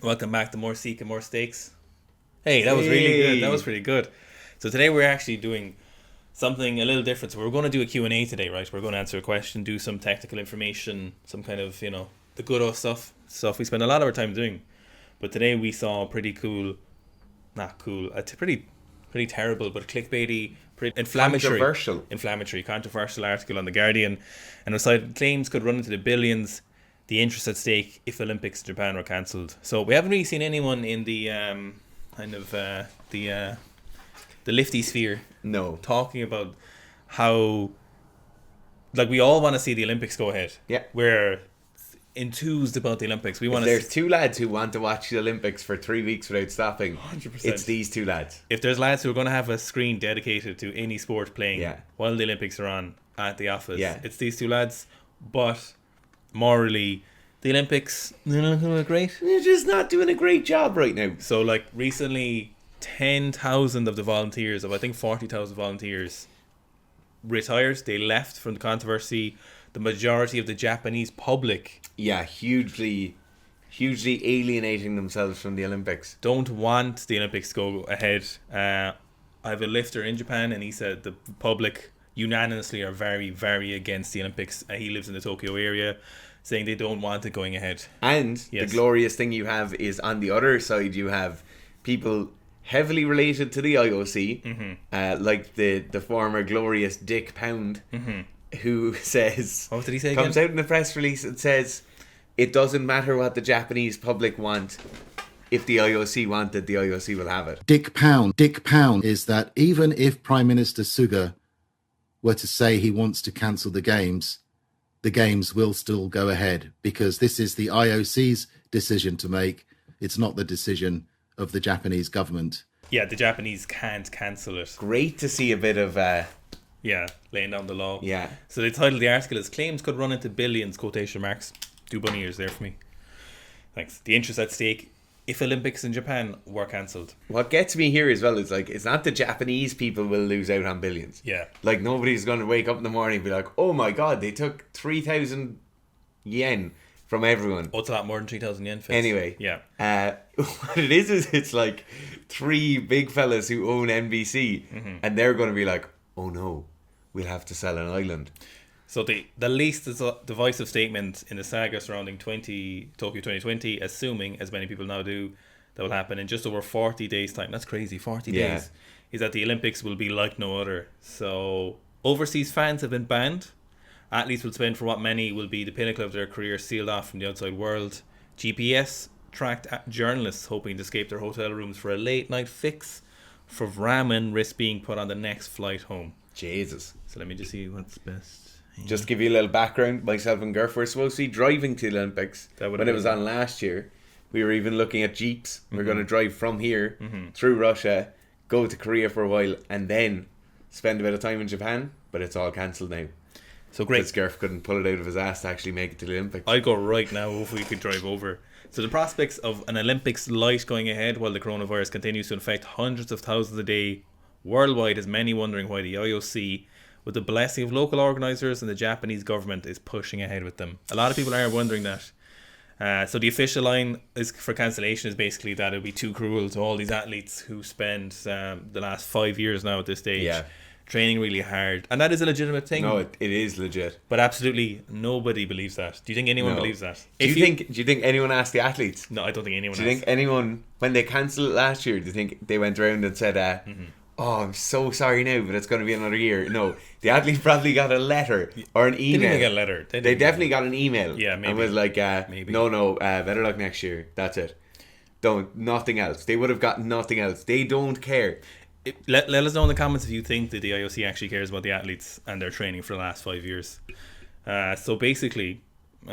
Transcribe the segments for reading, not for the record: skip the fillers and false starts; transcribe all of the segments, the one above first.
Welcome back to More Seek and More Stakes. Hey, that was really good. That was pretty good. So today we're actually doing something a little different. So we're going to do a Q&A today, right? We're going to answer a question, do some technical information, some kind of, the good old stuff we spend a lot of our time doing. But today we saw a pretty cool, not cool, a pretty terrible, but clickbaity, pretty controversial article on The Guardian. And it cited claims could run into the billions, the interest at stake if Olympics in Japan were cancelled. So we haven't really seen anyone in the the lifty sphere talking about how, like, we all want to see the Olympics go ahead. Yeah. We're enthused about the Olympics. We want. There's two lads who want to watch the Olympics for 3 weeks without stopping. 100%. It's these two lads. If there's lads who are going to have a screen dedicated to any sport playing while the Olympics are on at the office, it's these two lads. But morally, the Olympics, they're not doing great. They're just not doing a great job right now. So, like, recently, 10,000 of the volunteers, of I think 40,000 volunteers, retired. They left from the controversy. The majority of the Japanese public, hugely alienating themselves from the Olympics. Don't want the Olympics to go ahead. I have a lifter in Japan, and he said the public unanimously are very, very against the Olympics. He lives in the Tokyo area, saying they don't want it going ahead. And the glorious thing you have is, on the other side, you have people heavily related to the IOC, like the former glorious Dick Pound, who says, what did he say comes again? out in a press release and says, it doesn't matter what the Japanese public want. If the IOC want it, the IOC will have it. Dick Pound is that even if Prime Minister Suga were to say he wants to cancel the games will still go ahead, because this is the IOC's decision to make. It's not the decision of the Japanese government. Yeah, the Japanese can't cancel it. Great to see a bit of laying down the law. Yeah. So the title of the article is "Claims Could Run into Billions!" quotation marks. Do bunny ears there for me. Thanks. The interest at stake if Olympics in Japan were cancelled. What gets me here as well is, like, it's not the Japanese people will lose out on billions. Yeah. Like, nobody's going to wake up in the morning and be like, oh my god, they took 3,000 yen from everyone. Oh, it's a lot more than 3,000 yen. Fits. Anyway. Yeah. What it is it's like three big fellas who own NBC, and they're going to be like, oh no, we'll have to sell an island. So the least divisive statement in the saga surrounding Tokyo 2020, assuming, as many people now do, that will happen in just over 40 days' time. That's crazy, 40 days. Is that the Olympics will be like no other. So overseas fans have been banned. Athletes will spend for what many will be the pinnacle of their career sealed off from the outside world. GPS tracked journalists hoping to escape their hotel rooms for a late night fix for ramen risk being put on the next flight home. Jesus. So let me just see what's best. Just to give you a little background, myself and Gurf were supposed to be driving to the Olympics when it was on last year. We were even looking at Jeeps. We're going to drive from here through Russia, go to Korea for a while, and then spend a bit of time in Japan. But it's all cancelled now. So great. Because Gurf couldn't pull it out of his ass to actually make it to the Olympics. I'd go right now if we could drive over. So the prospects of an Olympics light going ahead while the coronavirus continues to infect hundreds of thousands a day worldwide has many wondering why the IOC, with the blessing of local organisers and the Japanese government, is pushing ahead with them. A lot of people are wondering that. So the official line is for cancellation is basically that it would be too cruel to all these athletes who spend the last 5 years now at this stage training really hard. And that is a legitimate thing. No, it is legit. But absolutely nobody believes that. Do you think anyone believes that? Do you think anyone asked the athletes? No, I don't think anyone asked. Do you think anyone, when they cancelled it last year, do you think they went around and said, oh, I'm so sorry now, but it's going to be another year? No, the athlete probably got a letter or an email. They didn't get a letter. They definitely got an email. Yeah, maybe. And was like, maybe. No, better luck next year. That's it. Nothing else. They would have got nothing else. They don't care. Let us know in the comments if you think that the IOC actually cares about the athletes and their training for the last 5 years. So basically, so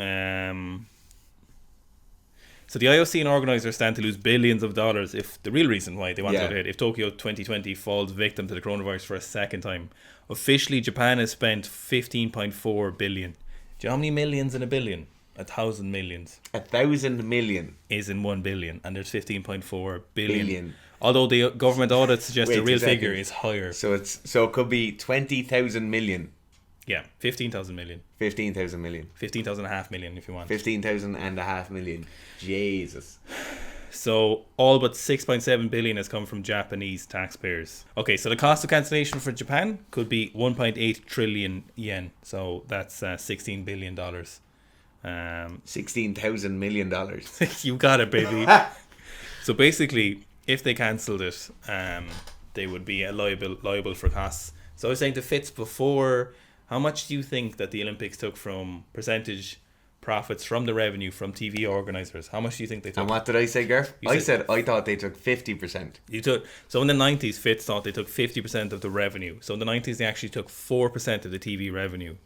the IOC and organisers stand to lose billions of dollars if the real reason why they want to do it, if Tokyo 2020 falls victim to the coronavirus for a second time. Officially, Japan has spent 15.4 billion. Do you know how many millions in a billion? 1,000 millions. 1,000 million is in 1 billion, and there's 15.4 billion. Although the government audit suggests the real figure is higher. So it could be 20,000 million. Yeah, 15,000 million. 15,000 million. 15,000 and a half million if you want. 15,000 and a half million. Jesus. So all but 6.7 billion has come from Japanese taxpayers. Okay, so the cost of cancellation for Japan could be 1.8 trillion yen. So that's $16 billion. $16,000 million. You got it, baby. So basically, if they cancelled it, they would be liable for costs. So I was saying to Fitz before, how much do you think that the Olympics took from percentage profits from the revenue from TV organisers? How much do you think they took? And what did I say, Garth? I thought they took 50%. So in the 90s, Fitz thought they took 50% of the revenue. So in the 90s, they actually took 4% of the TV revenue.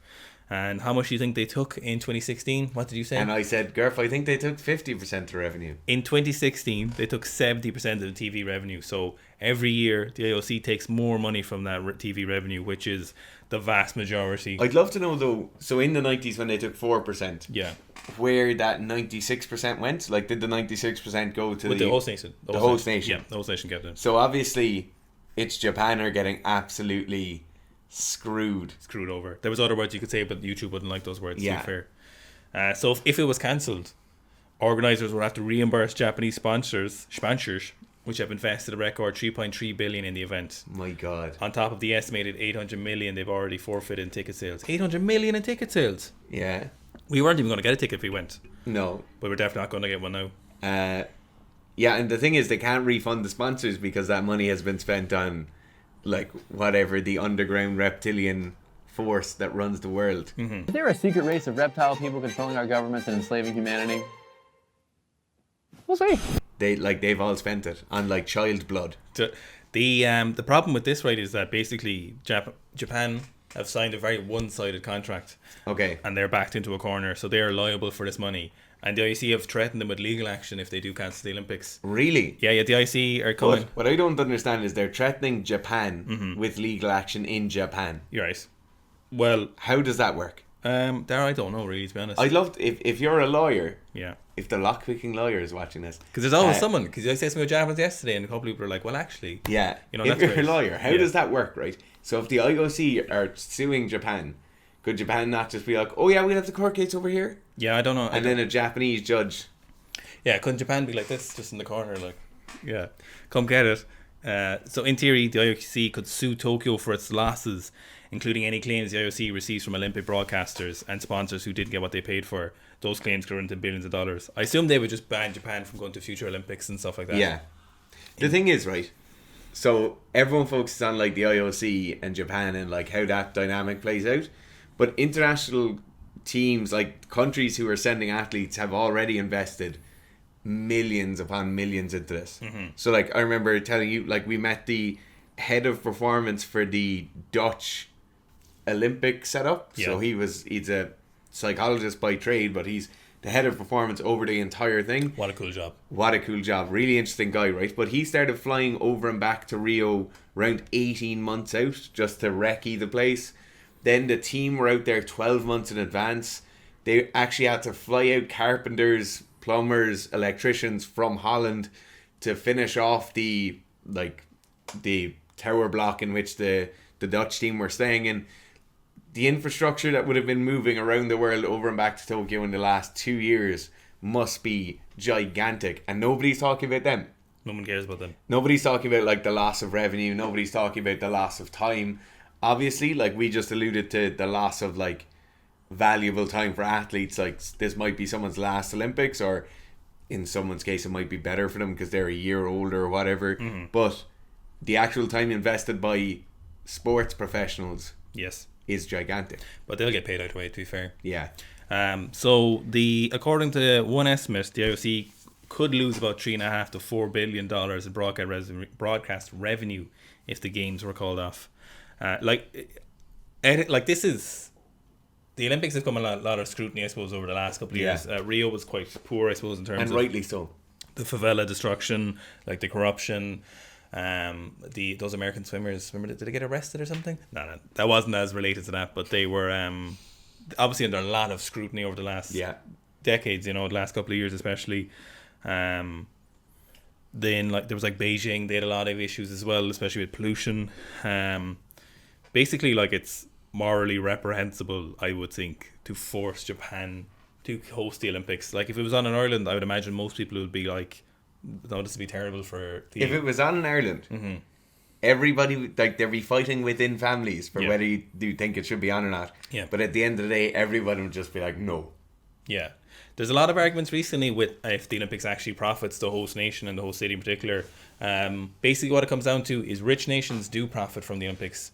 And how much do you think they took in 2016? What did you say? And I said, Garth, I think they took 50% of the revenue. In 2016, they took 70% of the TV revenue. So every year, the IOC takes more money from that TV revenue, which is the vast majority. I'd love to know, though, so in the 90s when they took 4%, yeah, where that 96% went? Like, did the 96% go to the host nation? The host nation. Yeah, the host nation kept it. So obviously, it's Japan are getting absolutely screwed over. There was other words you could say, but YouTube wouldn't like those words, yeah. to be fair. So if it was cancelled, organisers would have to reimburse Japanese sponsors, which have invested a record 3.3 billion in the event. My God. On top of the estimated 800 million they've already forfeited in ticket sales. 800 million in ticket sales? Yeah. We weren't even going to get a ticket if we went. No. But we're definitely not going to get one now. Yeah, and the thing is, they can't refund the sponsors because that money has been spent on, like, whatever, the underground reptilian force that runs the world. Mm-hmm. Is there a secret race of reptile people controlling our governments and enslaving humanity? We'll see. They've all spent it on, like, child blood. The problem with this, right, is that basically Japan have signed a very one-sided contract. Okay. And they're backed into a corner, so they're liable for this money. And the IOC have threatened them with legal action if they do cancel the Olympics. Really? Yeah, the IOC are coming. But what I don't understand is they're threatening Japan with legal action in Japan. You're right. Well, how does that work? There, I don't know, really, to be honest. I'd love if you're a lawyer. Yeah. If the lockpicking lawyer is watching this, because there's always someone. Because I said something with Japanese yesterday, and a couple of people are like, "Well, actually, yeah, you know, if that's you're great. a lawyer, how does that work, right? So if the IOC are suing Japan, could Japan not just be like, "Oh yeah, we'll have the court case over here"? Yeah, I don't know. And then a Japanese judge. Yeah, couldn't Japan be like this, just in the corner, like, yeah, come get it? So in theory, the IOC could sue Tokyo for its losses, including any claims the IOC receives from Olympic broadcasters and sponsors who didn't get what they paid for. Those claims could run into billions of dollars. I assume they would just ban Japan from going to future Olympics and stuff like that. Yeah. The thing is, right, so everyone focuses on, like, the IOC and Japan and, like, how that dynamic plays out. But international teams, like countries who are sending athletes, have already invested millions upon millions into this. Mm-hmm. So, like, I remember telling you, like, we met the head of performance for the Dutch Olympic setup. Yeah. So he's a psychologist by trade, but he's the head of performance over the entire thing. What a cool job. Really interesting guy, right? But he started flying over and back to Rio around 18 months out just to recce the place. Then the team were out there 12 months in advance. They actually had to fly out carpenters, plumbers, electricians from Holland to finish off the tower block in which the Dutch team were staying in. The infrastructure that would have been moving around the world over and back to Tokyo in the last 2 years must be gigantic, and nobody's talking about them. No one cares about them. Nobody's talking about, like, the loss of revenue. Nobody's talking about the loss of time. Obviously, like, we just alluded to the loss of, like, valuable time for athletes. Like, this might be someone's last Olympics, or in someone's case it might be better for them because they're a year older or whatever. Mm-hmm. But the actual time invested by sports professionals, yes, is gigantic. But they'll get paid out way, to be fair. Yeah. So according to one estimate, the IOC could lose about $3.5 to $4 billion in broadcast revenue if the games were called off. This is, the Olympics have come a lot of scrutiny, I suppose, over the last couple of years. Rio was quite poor, I suppose, in terms of, and rightly so, the favela destruction, like the corruption. Those American swimmers, remember, did they get arrested or something? No, that wasn't as related to that, but they were obviously under a lot of scrutiny over the last decades, the last couple of years especially. Then, like, there was, like, Beijing, they had a lot of issues as well, especially with pollution. Basically, like, it's morally reprehensible, I would think, to force Japan to host the Olympics. Like, if it was on an island, I would imagine most people would be like, no, this would be terrible for the... If it was on in Ireland, everybody, like, they'd be fighting within families for whether you do think it should be on or not. Yeah. But at the end of the day, everyone would just be like, no. Yeah. There's a lot of arguments recently with if the Olympics actually profits the host nation and the host city in particular. Basically what it comes down to is rich nations do profit from the Olympics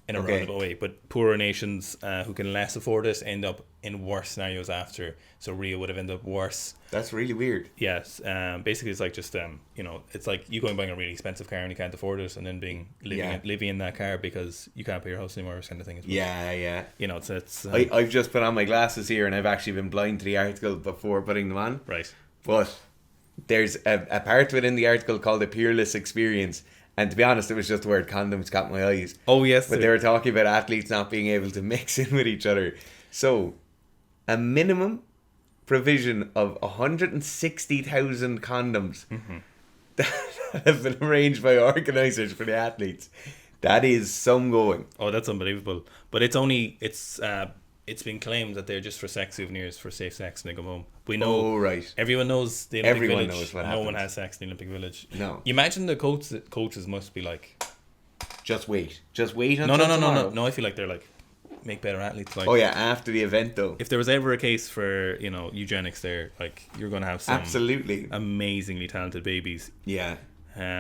in a roundabout way, but poorer nations who can less afford it end up in worse scenarios after. So Rio would have ended up worse. That's really weird. Yes. Basically it's like just it's like you going buying a really expensive car and you can't afford it, and then living in that car because you can't pay your house anymore, kind of thing. Yeah. You know, it's I've just put on my glasses here and I've actually been blind to the article before putting them on. Right. But there's a part within the article called the peerless experience. And to be honest, it was just the word condoms caught my eyes. Oh, yes. But they were talking about athletes not being able to mix in with each other. So, a minimum provision of 160,000 condoms that have been arranged by organisers for the athletes. That is some going. Oh, that's unbelievable. But it's been claimed that they're just for sex souvenirs, for safe sex, and they go home. We know. Oh, right. Everyone knows the Olympic Everyone Village. knows what no happens. one has sex in the Olympic Village. No. You imagine the coaches must be like... Just wait until No. tomorrow. No, I feel like they're like, make better athletes. Like, Oh, yeah, after the event, though. if there was ever a case for, eugenics there, like, you're going to have some Absolutely. amazingly talented babies. Yeah.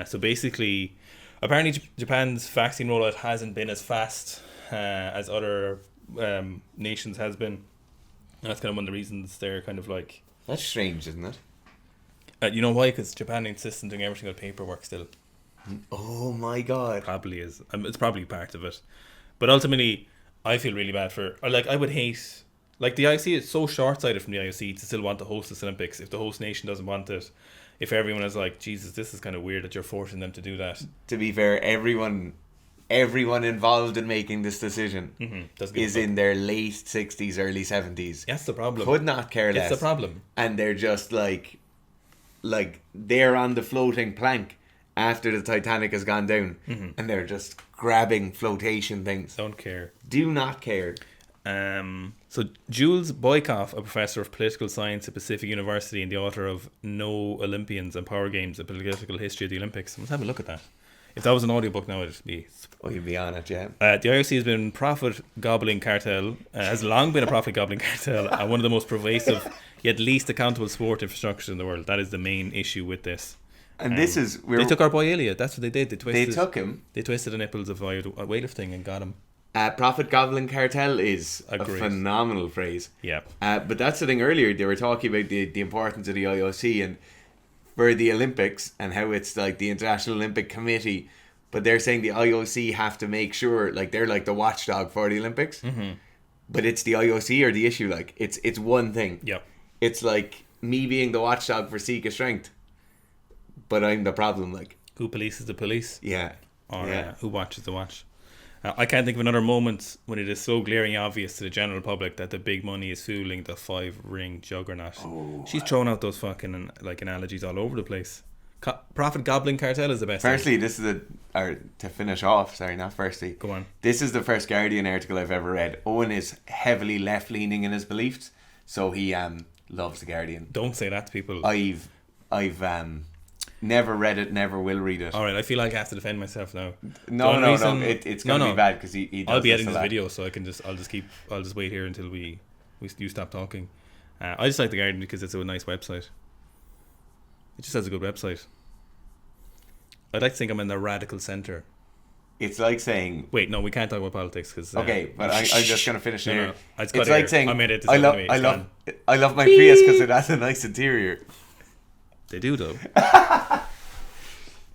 So basically, apparently Japan's vaccine rollout hasn't been as fast as other nations has been. And that's kind of one of the reasons they're kind of like... That's strange, isn't it? you know why? Because Japan insists on doing everything with paperwork still. Oh my god. Probably is. It's probably part of it. But ultimately, I feel really bad for... Or like, I would hate... Like, the IOC is so short-sighted from the IOC to still want to host this Olympics. If the host nation doesn't want it, if everyone is like, Jesus, this is kind of weird that you're forcing them to do that. To be fair, everyone involved in making this decision is in their late 60s, early 70s. That's the problem. Could not care less. It's the problem. And they're just like they're on the floating plank after the Titanic has gone down, and they're just grabbing flotation things. Don't care. Do not care. So Jules Boykoff, a professor of political science at Pacific University and the author of No Olympians and Power Games, a political history of the Olympics. Let's have a look at that. If that was an audiobook now, it'd be... Oh, you'd be on it, yeah. The IOC has been profit-gobbling cartel, has long been a profit-gobbling cartel, and one of the most pervasive yet least accountable sport infrastructures in the world. That is the main issue with this. And this is... They took our boy Ilya. That's what they did. They took him. They twisted the nipples of weightlifting and got him. Profit gobbling cartel is Agreed. a phenomenal phrase. Yeah. But that's the thing earlier. They were talking about the importance of the IOC and for the Olympics and how it's like the International Olympic Committee. But they're saying the IOC have to make sure, like, they're like the watchdog for the Olympics. But it's the IOC or the issue. Like, it's one thing. Yep. It's like me being the watchdog for Seek Strength, but I'm the problem. Like, who polices the police? Yeah. Or Yeah. who watches the watch? I can't think of another moment when it is so glaringly obvious to the general public that the big money is fueling the 5-ring juggernaut. She's throwing out those fucking analogies all over the place. Profit gobbling cartel is the best. Firstly, this is to finish off. Sorry, not firstly. Go on. This is the first Guardian article I've ever read. Owen is heavily left-leaning in his beliefs, so he loves the Guardian. Don't say that to people. I've never read it, never will read it. All right, I feel like I have to defend myself now. No. It's going to be bad because he does. I'll be this editing a this lot. video, so I'll just wait here until you stop talking. I just like the Guardian because it's a nice website. It just has a good website. I'd like to think I'm in the radical centre. It's like saying... Wait, no, we can't talk about politics because... Okay, but I'm just going to finish here. It's like saying... I made it. I love my Prius because it has a nice interior. They do, though.